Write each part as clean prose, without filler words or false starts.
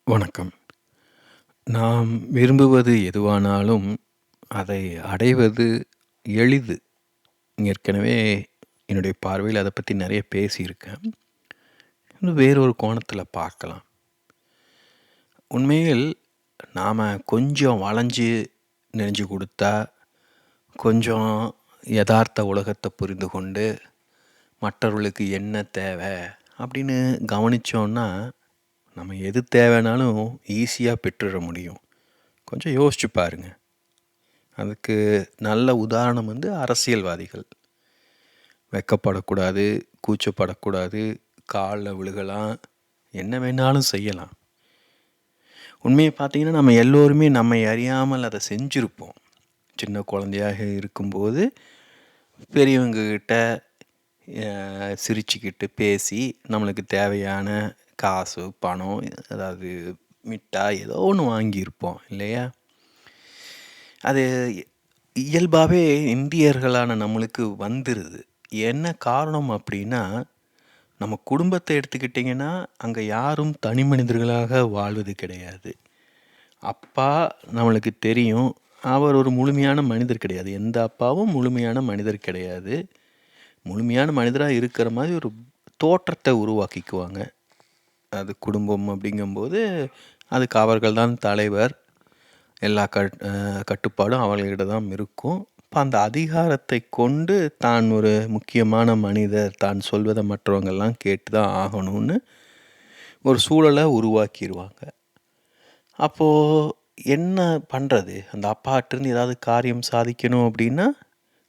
வணக்கம். நாம் விரும்புவது எதுவானாலும், அதை அடைவது எளிது. ஏற்கனவே என்னுடைய பார்வையில் அத பத்தி நெறைய பேசியிருக்கேன். இன்னும் வேறொரு கோணத்தில பார்க்கலாம். உண்மையில் நாம கொஞ்சம் வளைஞ்சு நெளிஞ்சு குடுத்தா, கொஞ்சம் எதார்த்த உலகத்த புரிந்து கொண்டு, மற்றவர்களுக்கு என்ன தேவை அப்படின்னு கவனிச்சோம்னா, நம்ம எது தேவைனாலும் ஈஸியா பெற்றுற முடியும். கொஞ்சம் யோசிச்சு பாருங்க. அதுக்கு நல்ல உதாரணம் வந்து அரசியல்வாதிகள். வெட்கப்படக்கூடாது, கூச்சப்படக்கூடாது, கால்ல விழுகலாம், என்ன வேணாலும் செய்யலாம். உண்மைய பார்த்தீங்கன்னா, நம்ம எல்லோருமே நம்மை அறியாமல் அத செஞ்சிருப்போம். சின்ன குழந்தையாக இருக்கும்போது, பெரியவங்க கிட்ட சிரிச்சுக்கிட்டு பேசி, நம்மளுக்கு தேவையான காசு, பணம், அதாவது மிட்டாய் ஏதோ ஒண்ணு வாங்கியிருப்போம் இல்லையா? அது இயல்பாவே இந்தியர்களான நம்மளுக்கு வந்துருது. என்ன காரணம் அப்படின்னா, நம்ம குடும்பத்த எடுத்துக்கிட்டிங்கன்னா, அங்க யாரும் தனி மனிதர்களாக வாழ்வது கிடையாது. அப்பா நம்மளுக்கு தெரியும். அவர் ஒரு முழுமையான மனிதர் கிடையாது. எந்த அப்பாவும் முழுமையான மனிதர் கிடையாது. முழுமையான மனிதரா இருக்கிற மாரி ஒரு தோற்றத்த உருவாக்கிக்குவாங்க. அது குடும்பம் அப்படிங்கும்போது, அதுக்கு அவர்கள் தான் தலைவர். எல்லா கட்டுப்பாடும் அவர்கள்கிட்ட தான் இருக்கும். அப்ப அந்த அதிகாரத்தை கொண்டு தான் ஒரு முக்கியமான மனிதர், தான் சொல்வத மற்றவங்கலாம் கேட்டு தான் ஆகணும்னு ஒரு சூழல உருவாக்கிருவாங்க. அப்போ என்ன பண்றது? அந்த அப்பாட்டருந்து ஏதாவது காரியம் சாதிக்கணும் அப்படின்னா,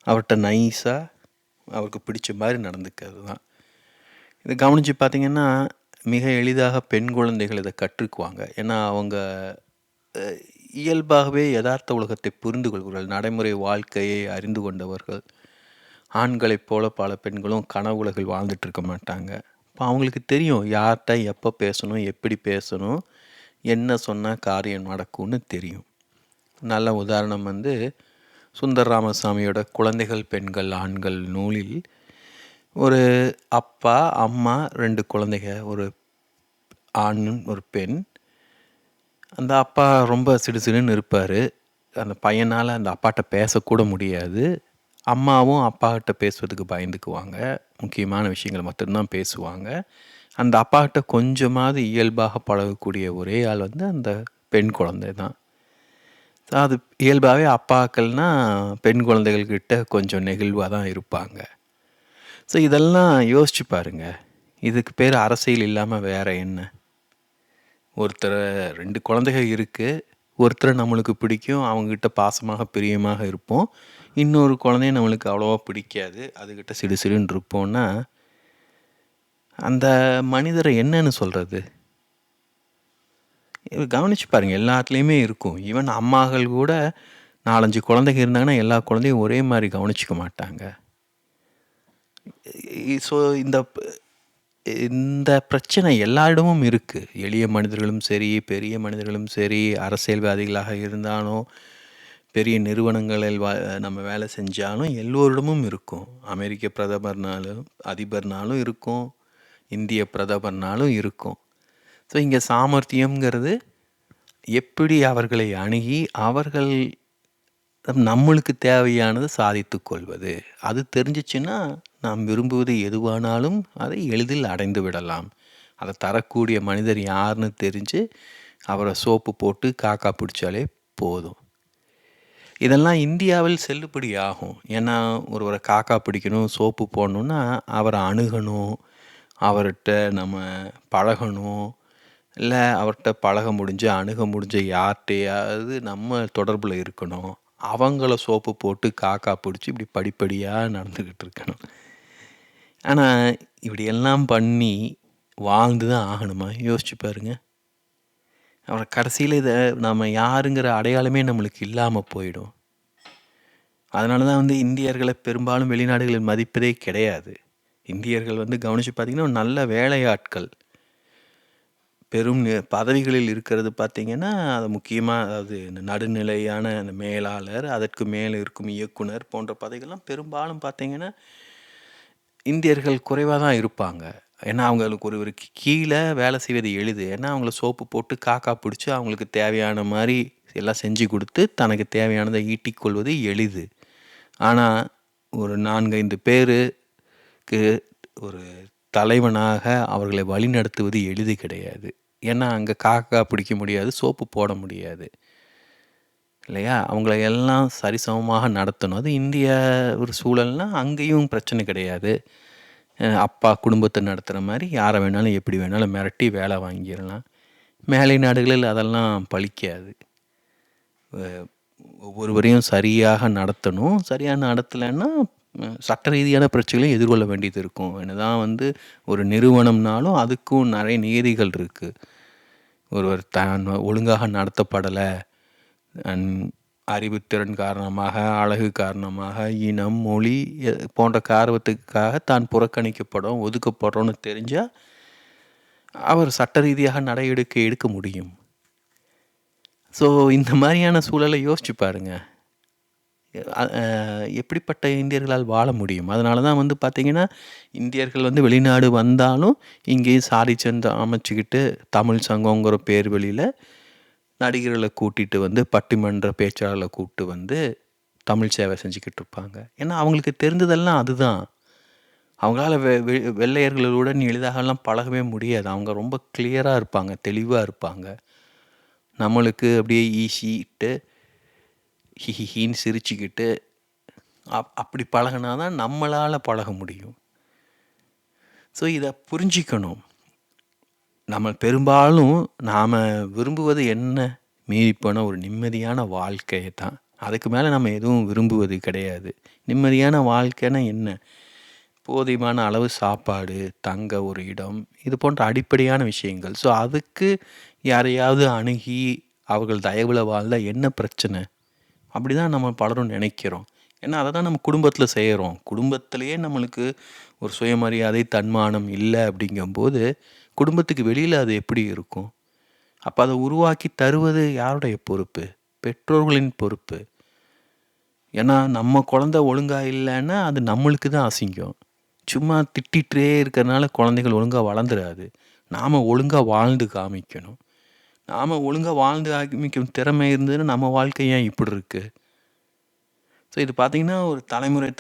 அவர்ட்ட நைஸா அவருக்கு பிடிச்ச மாரி நடந்துக்கிறது தான். இத கவனிச்சு பார்த்தீங்கன்னா, மிக எளிதாக பெண் குழந்தைகள் இத கற்றுக்குவாங்க. ஏன்னா, அவங்க அ இயல்பாகவே எதார்த்த உலகத்தை புரிந்து கொள்கிறார்கள். நடைமுறை வாழ்க்கையை அறிந்து கொண்டவர்கள். ஆண்களைப் போல பல பெண்களும் கனவு உலகில் வாழ்ந்துட்டு இருக்க மாட்டாங்க. அப்ப அவங்களுக்கு தெரியும் யார்ட்ட எப்ப பேசணும், எப்படி பேசணும், என்ன சொன்னா காரியம் நடக்கும்னு தெரியும். நல்ல உதாரணம் வந்து சுந்தர் ராமசாமியோட குழந்தைகள், பெண்கள், ஆண்கள் நூலில் ஒரு அப்பா, அம்மா, 2 குழந்தைக. ஒரு ஆண், ஒரு பெண். அந்த அப்பா ரொம்ப சிடுசிடுன்னு இருப்பாரு. அந்த பையனால அந்த அப்பாட்ட பேசக்கூட முடியாது. அம்மாவும் அப்பாகிட்ட பேசுவதுக்கு பயந்துக்குவாங்க. முக்கியமான விஷயங்கள் மட்டும் தான் பேசுவாங்க. அந்த அப்பாகிட்ட கொஞ்சமாவது இயல்பாக பழகக்கூடிய ஒரே ஆள் வந்து அந்த பெண் குழந்தை தான். அது இயல்பாவே அப்பாக்கள்னா பெண் குழந்தைகள் கிட்ட கொஞ்சம் நெகிழ்வா தான் இருப்பாங்க. ஸோ இதெல்லாம் யோசிச்சு பாருங்க. இதுக்கு பேரு அரசியல் இல்லாம வேற என்ன? ஒருத்தர 2 குழந்தைக இருக்கு. ஒருத்தர நம்மளுக்கு பிடிக்கும். அவங்ககிட்ட பாசமாக, பிரியமாக இருப்போம். இன்னொரு குழந்தைய நம்மளுக்கு அவ்வளவா பிடிக்காது. அதுகிட்ட சிடுசிடுன்னு இருப்போம்னா, அந்த மனிதர என்னன்னு சொல்றது? கவனிச்சு பாருங்க. எல்லாத்துலயுமே இருக்கும். ஈவன் அம்மாக்கள் கூட 4, 5 குழந்தைங்க இருந்தாங்கன்னா, எல்லா குழந்தையும் ஒரே மாரி கவனிச்சுக்க மாட்டாங்க. ஸோ இந்த பிரச்சனை எல்லாரிடமும் இருக்கு. எளிய மனிதர்களும் சரி, பெரிய மனிதர்களும் சரி, அரசியல்வாதிகளாக இருந்தாலும், பெரிய நிறுவனங்களில் நம்ம வேலை செஞ்சாலும் எல்லோரிடமும் இருக்கும். அமெரிக்க பிரதமர்னாலும், அதிபர்னாலும் இருக்கும். இந்திய பிரதமர்னாலும் இருக்கும். ஸோ இங்க சாமர்த்தியம்ங்கிறது எப்படி அவர்களை அணுகி, அவர்கள் நம்மளுக்கு தேவையானத சாதித்துக் கொள்வது. அது தெரிஞ்சுச்சுன்னா, நாம் விரும்புவது எதுவானாலும் அதை எளிதில் அடைந்து விடலாம். அத தரக்கூடிய மனிதர் யாருன்னு தெரிஞ்சு, அவர சோப்பு போட்டு காக்கா பிடிச்சாலே போதும். இதெல்லாம் இந்தியாவில் செல்லுபடி ஆகும். ஏன்னா, ஒருவர காக்கா பிடிக்கணும், சோப்பு போடணும்னா, அவர அணுகணும், அவர்ட்ட நம்ம பழகணும். இல்ல அவர்ட்ட பழக முடிஞ்சு, அணுக முடிஞ்ச யார்ட்டயாவது நம்ம தொடர்புல இருக்கணும். அவங்கள சோப்பு போட்டு காக்கா புடிச்சு இப்படி படிப்படியா நடந்துகிட்டு இருக்கணும். ஆனா, இப்படியெல்லாம் பண்ணி வாழ்ந்து தான் ஆகணுமா? யோசிச்சு பாருங்க. அப்புறம் கடைசியில இத நாம யாருங்கிற அடையாளமே நம்மளுக்கு இல்லாம போயிடும். அதனால தான் வந்து இந்தியர்கள பெரும்பாலும் வெளிநாடுகளில் மதிப்பதே கிடையாது. இந்தியர்கள் வந்து கவனிச்சு பார்த்தீங்கன்னா, நல்ல வேலையாட்கள். பெரும் பதவிகளில் இருக்கிறது பார்த்தீங்கன்னா, அது முக்கியமா அதாவது இந்த நடுநிலையான அந்த மேலாளர், அதற்கு மேல இருக்கும் இயக்குனர் போன்ற பதவிகள்லாம் பெரும்பாலும் பார்த்தீங்கன்னா, இந்தியர்கள் குறைவா தான் இருப்பாங்க. ஏன்னா அவங்களுக்கு ஒருவருக்கு கீழே வேலை செய்வது எளிது. ஏன்னா அவங்கள சோப்பு போட்டு காக்கா பிடிச்சி அவங்களுக்கு தேவையான மாதிரி எல்லாம் செஞ்சு கொடுத்து தனக்கு தேவையானதை ஈட்டிக்கொள்வது எளிது. ஆனால் ஒரு 4-5 பேருக்கு ஒரு தலைவனாக அவர்களை வழிநடத்துவது எளிது கிடையாது. ஏன்னா அங்கே காக்கா பிடிக்க முடியாது, சோப்பு போட முடியாது இல்லையா? அவங்கள எல்லாம் சரிசமமாக நடத்தணும். அது இந்திய ஒரு சூழல்னால் அங்கேயும் பிரச்சனை கிடையாது. அப்பா குடும்பத்தை நடத்துகிற மாதிரி யாரை வேணாலும் எப்படி வேணாலும் மிரட்டி வேலை வாங்கிடலாம். மேலை நாடுகளில் அதெல்லாம் பலிக்காது. ஒவ்வொருவரையும் சரியாக நடத்தணும். சரியாக நடத்தலைன்னா சட்ட ரீதியான பிரச்சனைகளையும் எதிர்கொள்ள வேண்டியது இருக்கும். என்னதான் ஒரு நிறுவனம்னாலும் அதுக்கும் நிறைய நியதிகள் இருக்குது. ஒருவர் தான் ஒழுங்காக நடத்தப்படலை, அறிவுத்திறன் காரணமாக, அழகு காரணமாக, இனம், மொழி போன்ற காரணத்துக்காக தான் புறக்கணிக்கப்படும், ஒதுக்கப்படுறோன்னு தெரிஞ்சால் அவர் சட்ட ரீதியாக நடவடிக்கை எடுக்க முடியும். ஸோ இந்த மாதிரியான சூழலை யோசிச்சு பாருங்க. எப்படிப்பட்ட இந்தியர்களால் வாழ முடியும்? அதனால தான் பார்த்திங்கன்னா இந்தியர்கள் வெளிநாடு வந்தாலும் இங்கேயும் சாதி சந்தை அமைச்சிக்கிட்டு தமிழ் சங்கங்கிற பேர் வழியில் நடிகர்களை கூட்டிகிட்டு பட்டிமன்ற பேச்சாளர்களை கூப்பிட்டு தமிழ் சேவை செஞ்சுக்கிட்டு இருப்பாங்க. ஏன்னா அவங்களுக்கு தெரிஞ்சதெல்லாம் அதுதான். அவங்களால வெள்ளையர்களுடன் எளிதாகலாம் பழகவே முடியாது. அவங்க ரொம்ப கிளியராக இருப்பாங்க, தெளிவாக இருப்பாங்க. நம்மளுக்கு அப்படியே ஈசிட்டு ஹிஹின்னு சிரிச்சுக்கிட்டு அப்படி பழகினா தான் நம்மளால் பழக முடியும். ஸோ இதை புரிஞ்சிக்கணும். நம்ம பெரும்பாலும் நாம் விரும்புவது என்ன? மீறிப்போன ஒரு நிம்மதியான வாழ்க்கையை தான். அதுக்கு மேலே நம்ம எதுவும் விரும்புவது கிடையாது. நிம்மதியான வாழ்க்கைன்னா என்ன? போதுமான அளவு சாப்பாடு, தங்க ஒரு இடம், இது போன்ற அடிப்படையான விஷயங்கள். ஸோ அதுக்கு யாரையாவது அணுகி அவர்கள் தயவில் வாழ்ந்தால் என்ன பிரச்சனை? அப்படி தான் நம்ம பலரும் நினைக்கிறோம். ஏன்னா அதை தான் நம்ம குடும்பத்தில் செய்கிறோம். குடும்பத்திலேயே நம்மளுக்கு ஒரு சுயமரியாதை, தன்மானம் இல்லை அப்படிங்கும்போது குடும்பத்துக்கு வெளியில் அது எப்படி இருக்கும்? அப்போ அதை உருவாக்கி தருவது யாருடைய பொறுப்பு? பெற்றோர்களின் பொறுப்பு. ஏன்னா நம்ம குழந்தை ஒழுங்காக இல்லைன்னா அது நம்மளுக்கு தான் அசிங்கம். சும்மா திட்டிகிட்டே இருக்கிறதுனால குழந்தைகள் ஒழுங்காக வளர்ந்துடாது. நாம் ஒழுங்காக வாழ்ந்து காமிக்கணும். நாம் ஒழுங்காக வாழ்ந்து காமிக்கும் திறமை இருந்ததுன்னா நம்ம வாழ்க்கை ஏன் இப்படி இருக்குது? ஸோ இது பார்த்திங்கன்னா ஒரு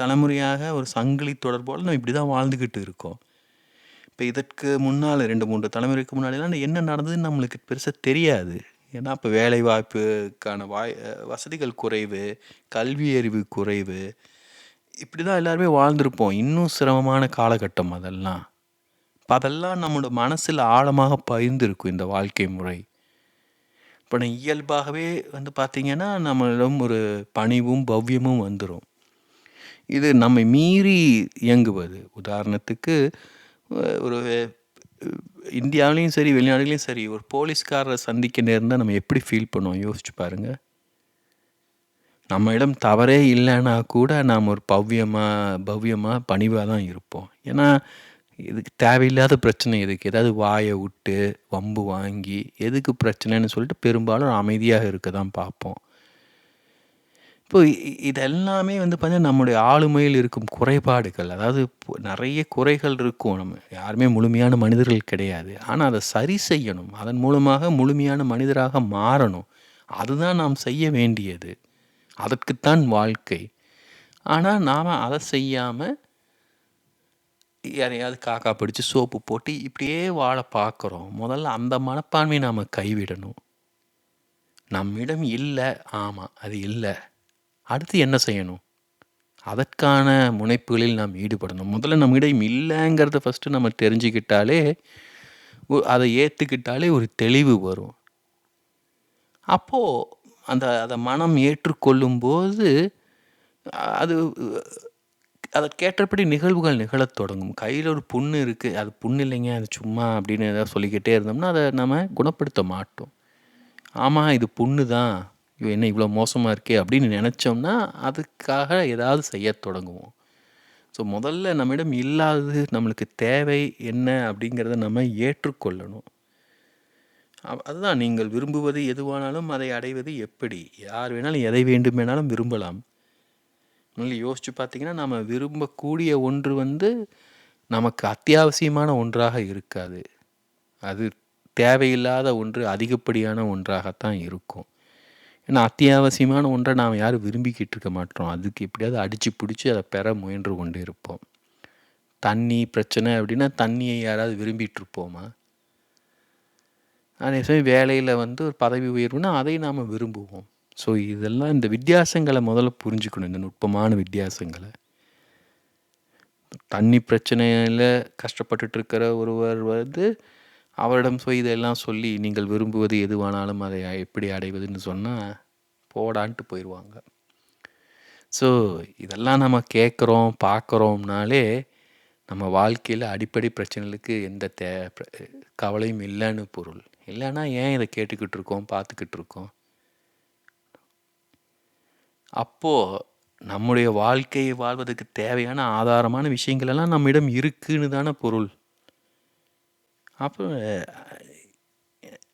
தலைமுறையாக ஒரு சங்கிலி தொடர்போல் நம்ம இப்படி தான் வாழ்ந்துக்கிட்டு இருக்கோம். இப்போ இதற்கு முன்னால் 2-3 தலைமுறைக்கு முன்னாடிலாம் என்ன நடந்ததுன்னு நம்மளுக்கு பெருசாக தெரியாது. ஏன்னா அப்போ வேலைவாய்ப்புக்கான வசதிகள் குறைவு, கல்வி அறிவு குறைவு, இப்படி தான் எல்லாருமே வாழ்ந்திருப்போம். இன்னும் சிரமமான காலகட்டம் அதெல்லாம். இப்போ அதெல்லாம் நம்மளோட மனசில் ஆழமாக பதிந்திருக்கும் இந்த வாழ்க்கை முறை. இப்போ நான் இயல்பாகவே பார்த்திங்கன்னா நம்மளிடம் ஒரு பணிவும் பவ்யமும் வந்துடும். இது நம்மை மீறி இயங்குவது. உதாரணத்துக்கு ஒரு இந்தியாவிலையும் சரி வெளிநாடுகளையும் சரி ஒரு போலீஸ்காரரை சந்திக்க நேர்ந்தால் நம்ம எப்படி ஃபீல் பண்ணுவோம்? யோசிச்சு பாருங்கள். நம்மிடம் தவறே இல்லைன்னா கூட நாம் ஒரு பவ்யமாக பணிவாக தான் இருப்போம். ஏன்னா இதுக்கு தேவையில்லாத பிரச்சனை எதுக்கு? ஏதாவது வாயை விட்டு வம்பு வாங்கி எதுக்கு பிரச்சனைன்னு சொல்லிட்டு பெரும்பாலும் அமைதியாக இருக்க தான் பார்ப்போம். இப்போ இதெல்லாமே பார்த்தீங்கன்னா நம்முடைய ஆளுமையில் இருக்கும் குறைபாடுகள். அதாவது நிறைய குறைகள் இருக்கும். நம்ம யாருமே முழுமையான மனிதர்கள் கிடையாது. ஆனால் அதை சரி செய்யணும். அதன் மூலமாக முழுமையான மனிதராக மாறணும். அதுதான் நாம் செய்ய வேண்டியது. அதற்குத்தான் வாழ்க்கை. ஆனால் நாம் அதை செய்யாமல் யாரையாவது காக்கா பிடிச்சி சோப்பு போட்டு இப்படியே வாழ பார்க்குறோம். முதல்ல அந்த மனப்பான்மையை நாம் கைவிடணும். நம்மிடம் இல்லை, ஆமாம் அது இல்லை, அடுத்து என்ன செய்யணும்? அதற்கான முனைப்புகளில் நாம் ஈடுபடணும். முதல்ல நம்மிடம் இல்லைங்கிறத ஃபஸ்ட்டு நம்ம தெரிஞ்சுக்கிட்டாலே, அதை ஏற்றுக்கிட்டாலே ஒரு தெளிவு வரும். அப்போது அதை மனம் ஏற்றுக்கொள்ளும்போது அது அதற்கேற்றபடி நிகழ்வுகள் நிகழத் தொடங்கும். கையில் ஒரு புண்ணு இருக்குது, அது புண்ணு இல்லைங்க, அது சும்மா அப்படின்னு ஏதாவது சொல்லிக்கிட்டே இருந்தோம்னா அதை நம்ம குணப்படுத்த மாட்டோம். ஆமாம் இது புண்ணு தான், என்ன இவ்வளோ மோசமாக இருக்கே அப்படின்னு நினச்சோம்னா அதுக்காக ஏதாவது செய்ய தொடங்குவோம். ஸோ முதல்ல நம்மிடம் இல்லாதது நம்மளுக்கு தேவை என்ன அப்படிங்கிறத நம்ம ஏற்றுக்கொள்ளணும். அதுதான் நீங்கள் விரும்புவது எதுவானாலும் அதை அடைவது எப்படி? யார் வேணாலும் எதை வேண்டுமானாலும் விரும்பலாம். யோசித்து பார்த்தீங்கன்னா நம்ம விரும்பக்கூடிய ஒன்று நமக்கு அத்தியாவசியமான ஒன்றாக இருக்காது. அது தேவையில்லாத ஒன்று, அதிகப்படியான ஒன்றாகத்தான் இருக்கும். ஏன்னா அத்தியாவசியமான ஒன்றை நாம் யாரும் விரும்பிக்கிட்டு இருக்க மாட்டோம். அதுக்கு எப்படியாவது அடித்து பிடிச்சி அதை பெற முயன்று கொண்டு இருப்போம். தண்ணி பிரச்சனை அப்படின்னா தண்ணியை யாராவது விரும்பிட்டு இருப்போமா? அதே சமயம் வேலையில் வந்து ஒரு பதவி உயர்வுனா அதை நாம் விரும்புவோம். ஸோ இதெல்லாம் இந்த வித்தியாசங்களை முதல்ல புரிஞ்சுக்கணும், இந்த நுட்பமான வித்தியாசங்களை. தண்ணி பிரச்சனையில் கஷ்டப்பட்டுட்டு இருக்கிற ஒருவர் வந்து அவரிடம் போய் இதெல்லாம் சொல்லி நீங்கள் விரும்புவது எதுவானாலும் அதை எப்படி அடைவதுன்னு சொன்னால் போடான்ட்டு போயிடுவாங்க. ஸோ இதெல்லாம் நம்ம கேட்குறோம் பார்க்குறோம்னாலே நம்ம வாழ்க்கையில் அடிப்படை பிரச்சனைகளுக்கு எந்த கவலையும் இல்லைன்னு பொருள். இல்லைன்னா ஏன் இதை கேட்டுக்கிட்டு இருக்கோம், பார்த்துக்கிட்டு இருக்கோம்? அப்போது நம்முடைய வாழ்க்கையை வாழ்வதற்கு தேவையான ஆதாரமான விஷயங்கள் எல்லாம் நம்மிடம் இருக்குன்னு தானே பொருள்.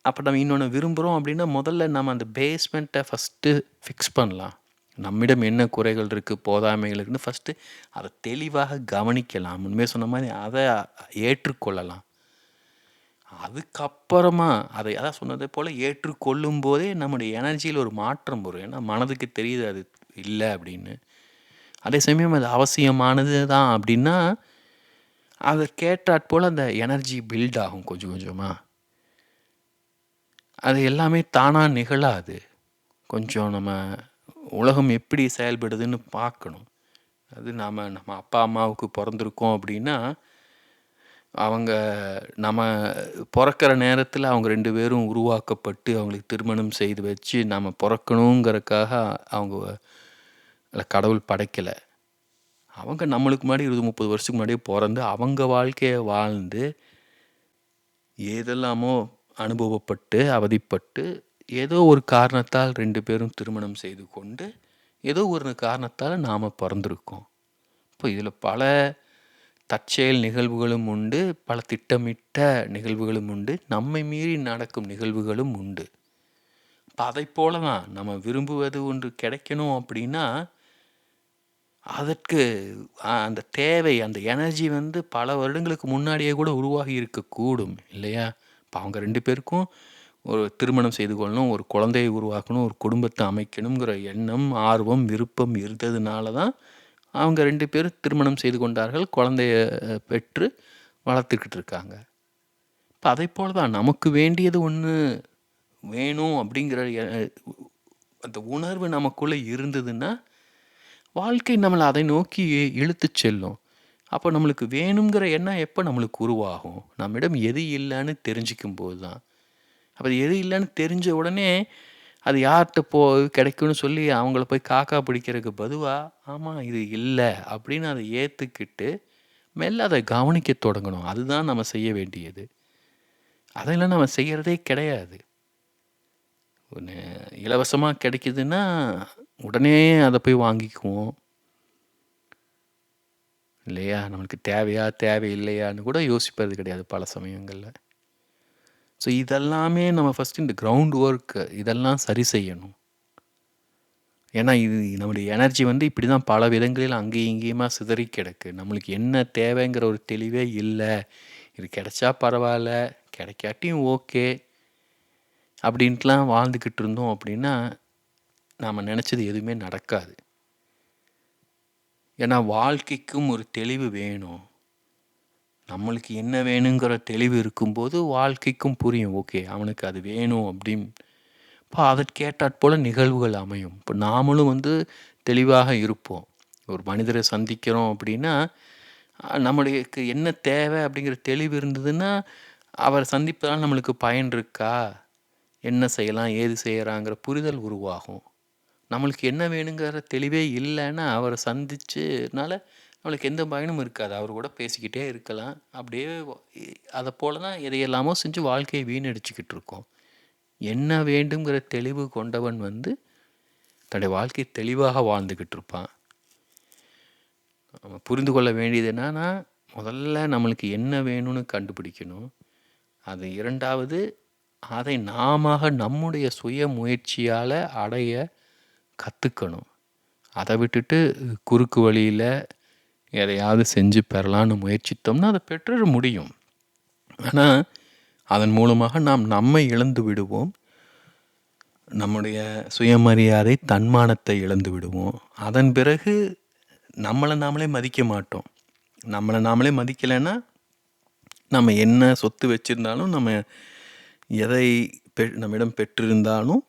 அப்போ நம்ம இன்னொன்று விரும்புகிறோம் அப்படின்னா முதல்ல நம்ம அந்த பேஸ்மெண்ட்டை ஃபஸ்ட்டு ஃபிக்ஸ் பண்ணலாம். நம்மிடம் என்ன குறைகள் இருக்குது, போதாமைகள் இருக்குன்னு ஃபஸ்ட்டு அதை தெளிவாக கவனிக்கலாம். முன்பே சொன்ன மாதிரி அதை ஏற்றுக்கொள்ளலாம். அதுக்கப்புறமா அதை அதான் சொன்னதை போல் ஏற்றுக்கொள்ளும் போதே நம்முடைய எனர்ஜியில் ஒரு மாற்றம் வரும். ஏன்னா மனதுக்கு தெரியுது அது இல்லை அப்படின்னு. அதே சமயம் அது அவசியமானது தான் அப்படின்னா அதை கேட்டாற்போல் அந்த எனர்ஜி பில்ட் ஆகும் கொஞ்சம் கொஞ்சமாக. அது எல்லாமே தானாக நிகழாது. கொஞ்சம் நம்ம உலகம் எப்படி செயல்படுதுன்னு பார்க்கணும். அது நம்ம அப்பா அம்மாவுக்கு பிறந்திருக்கோம் அப்படின்னா அவங்க நம்ம பிறக்கிற நேரத்தில் அவங்க 2 பேரும் உருவாக்கப்பட்டு அவங்களுக்கு திருமணம் செய்து வச்சு நம்ம பிறக்கணுங்கிறதுக்காக அவங்க கடவுள் படைக்கலை. அவங்க நம்மளுக்கு முன்னாடி 20-30 வருஷத்துக்கு முன்னாடியே பிறந்து அவங்க வாழ்க்கையை வாழ்ந்து ஏதெல்லாமோ அனுபவப்பட்டு அவதிப்பட்டு ஏதோ ஒரு காரணத்தால் 2 பேரும் திருமணம் செய்து கொண்டு ஏதோ ஒரு காரணத்தால் நாம் பிறந்திருக்கோம். இப்போ இதில் பல தற்செயல் நிகழ்வுகளும் உண்டு, பல திட்டமிட்ட நிகழ்வுகளும் உண்டு, நம்மை மீறி நடக்கும் நிகழ்வுகளும் உண்டு. இப்போ அதை போல தான் நம்ம விரும்புவது ஒன்று கிடைக்கணும் அப்படின்னா அதற்கு அந்த தேவை, அந்த எனர்ஜி வந்து பல வருடங்களுக்கு முன்னாடியே கூட உருவாகி இருக்கக்கூடும் இல்லையா? இப்போ அவங்க 2 பேருக்கும் ஒரு திருமணம் செய்து கொள்ளணும், ஒரு குழந்தையை உருவாக்கணும், ஒரு குடும்பத்தை அமைக்கணுங்கிற எண்ணம், ஆர்வம், விருப்பம் இருந்ததுனால தான் அவங்க 2 பேரும் திருமணம் செய்து கொண்டார்கள், குழந்தைய பெற்று வளர்த்துக்கிட்டு இருக்காங்க. இப்போ அதை போல தான் நமக்கு வேண்டியது ஒன்று வேணும் அப்படிங்கிற அந்த உணர்வு நமக்குள்ளே இருந்ததுன்னா வாழ்க்கை நம்மளை அதை நோக்கி இழுத்து செல்லும். அப்போ நம்மளுக்கு வேணுங்கிற எண்ணம் எப்போ நம்மளுக்கு உருவாகும்? நம்மிடம் எது இல்லைன்னு தெரிஞ்சிக்கும் போது தான். அப்போ எது இல்லைன்னு தெரிஞ்ச உடனே அது யார்கிட்ட கிடைக்கும்னு சொல்லி அவங்கள போய் காக்கா பிடிக்கிறதுக்கு பதுவாக ஆமாம் இது இல்லை அப்படின்னு அதை ஏற்றுக்கிட்டு மெல்ல அதை கவனிக்க தொடங்கணும். அதுதான் நம்ம செய்ய வேண்டியது. அதெல்லாம் நம்ம செய்கிறதே கிடையாது. ஒன்று இலவசமாக கிடைக்குதுன்னா உடனே அதை போய் வாங்கிக்குவோம் இல்லையா? நம்மளுக்கு தேவையா தேவையில்லையான்னு கூட யோசிப்பது கிடையாது பல சமயங்களில். ஸோ இதெல்லாமே நம்ம ஃபஸ்ட்டு இந்த கிரவுண்ட் ஒர்க்கு இதெல்லாம் சரி செய்யணும். ஏன்னா இது நம்முடைய எனர்ஜி வந்து இப்படி தான் பல விதங்களில் அங்கேயும் இங்கேயுமா சிதறி கிடக்கு. நம்மளுக்கு என்ன தேவைங்கிற ஒரு தெளிவே இல்லை. இது கிடைச்சா பரவாயில்ல, கிடைக்காட்டியும் ஓகே அப்படின்ட்டுலாம் வாழ்ந்துக்கிட்டு இருந்தோம் அப்படின்னா நாம் நினச்சது எதுவுமே நடக்காது. ஏன்னா வாழ்க்கைக்கும் ஒரு தெளிவு வேணும். நம்மளுக்கு என்ன வேணுங்கிற தெளிவு இருக்கும்போது வாழ்க்கைக்கும் புரியும். ஓகே அவனுக்கு அது வேணும் அப்படின்னு. இப்போ அதற்கேற்றாற்போல் நிகழ்வுகள் அமையும். இப்போ நாமளும் வந்து தெளிவாக இருப்போம். ஒரு மனிதரை சந்திக்கிறோம் அப்படின்னா நம்மளுக்கு என்ன தேவை அப்படிங்கிற தெளிவு இருந்ததுன்னா அவர் சந்திப்பதால் நம்மளுக்கு பயன் இருக்கா, என்ன செய்யலாம் ஏது செய்யறாங்கிற புரிதல் உருவாகும். நம்மளுக்கு என்ன வேணுங்கிற தெளிவே இல்லைன்னா அவரை சந்திச்சனால நம்மளுக்கு எந்த பயனும் இருக்காது. அவர் கூட பேசிக்கிட்டே இருக்கலாம். அப்படியே அதை போல தான் எதையெல்லாமோ செஞ்சு வாழ்க்கையை வீணடிச்சுக்கிட்டு இருக்கோம். என்ன வேண்டுங்கிற தெளிவு கொண்டவன் வந்து தன்னுடைய வாழ்க்கையை தெளிவாக வாழ்ந்துக்கிட்டு இருப்பான். நம்ம புரிந்து கொள்ள வேண்டியது என்னன்னா முதல்ல நம்மளுக்கு என்ன வேணும்னு கண்டுபிடிக்கணும். அது இரண்டாவது அதை நாம நம்முடைய சுய முயற்சியால் அடைய கற்றுக்கணும். அதை விட்டுட்டு குறுக்கு வழியில் எதையாவது செஞ்சு பெறலான்னு முயற்சித்தோம்னா அதை பெற்றுற முடியும். ஆனால் அதன் மூலமாக நாம் நம்மை இழந்து விடுவோம். நம்முடைய சுயமரியாதை, தன்மானத்தை இழந்து விடுவோம். அதன் பிறகு நம்மளை நாமளே மதிக்க மாட்டோம். நம்மளை நாமளே மதிக்கலைன்னா நம்ம என்ன சொத்து வச்சுருந்தாலும், நம்ம எதை நம்மிடம் பெற்றிருந்தாலும்,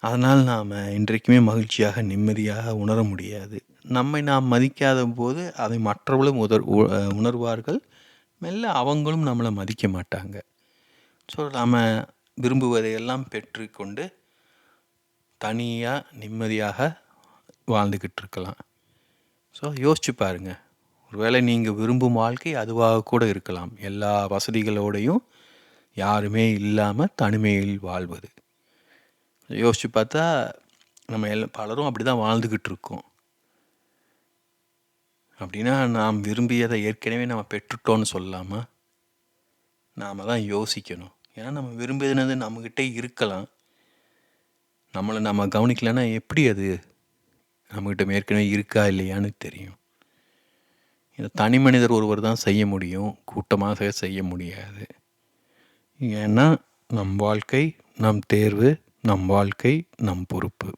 அதனால் நாம் இன்றைக்குமே மகிழ்ச்சியாக நிம்மதியாக உணர முடியாது. நம்மை நாம் மதிக்காத போது அதை மற்றவர்களும் உணர்வார்கள். மெல்ல அவங்களும் நம்மளை மதிக்க மாட்டாங்க. ஸோ நாம் விரும்புவதையெல்லாம் பெற்றுக்கொண்டு தனியாக நிம்மதியாக வாழ்ந்துக்கிட்டு இருக்கலாம். ஸோ யோசிச்சு பாருங்கள், ஒருவேளை நீங்கள் விரும்பும் வாழ்க்கை அதுவாக கூட இருக்கலாம். எல்லா வசதிகளோடையும் யாருமே இல்லாமல் தனிமையில் வாழ்வது. யோசிச்சு பார்த்தா நம்ம பலரும் அப்படி தான் வாழ்ந்துக்கிட்டு இருக்கோம். அப்படின்னா நாம் விரும்பியதை ஏற்கனவே நம்ம பெற்றுட்டோன்னு சொல்லாமல் நாம் தான் யோசிக்கணும். ஏன்னா நம்ம விரும்பினது நம்மக்கிட்டே இருக்கலாம். நம்மளை நம்ம கவனிக்கலைன்னா எப்படி அது நம்மக்கிட்ட ஏற்கனவே இருக்கா இல்லையான்னு தெரியும். இதை தனி மனிதர் ஒருவர் தான் செய்ய முடியும், கூட்டமாக செய்ய முடியாது. ஏன்னா நம் வாழ்க்கை நம் தேர்வு, நம் வாழ்க்கை நம் பொறுப்பு.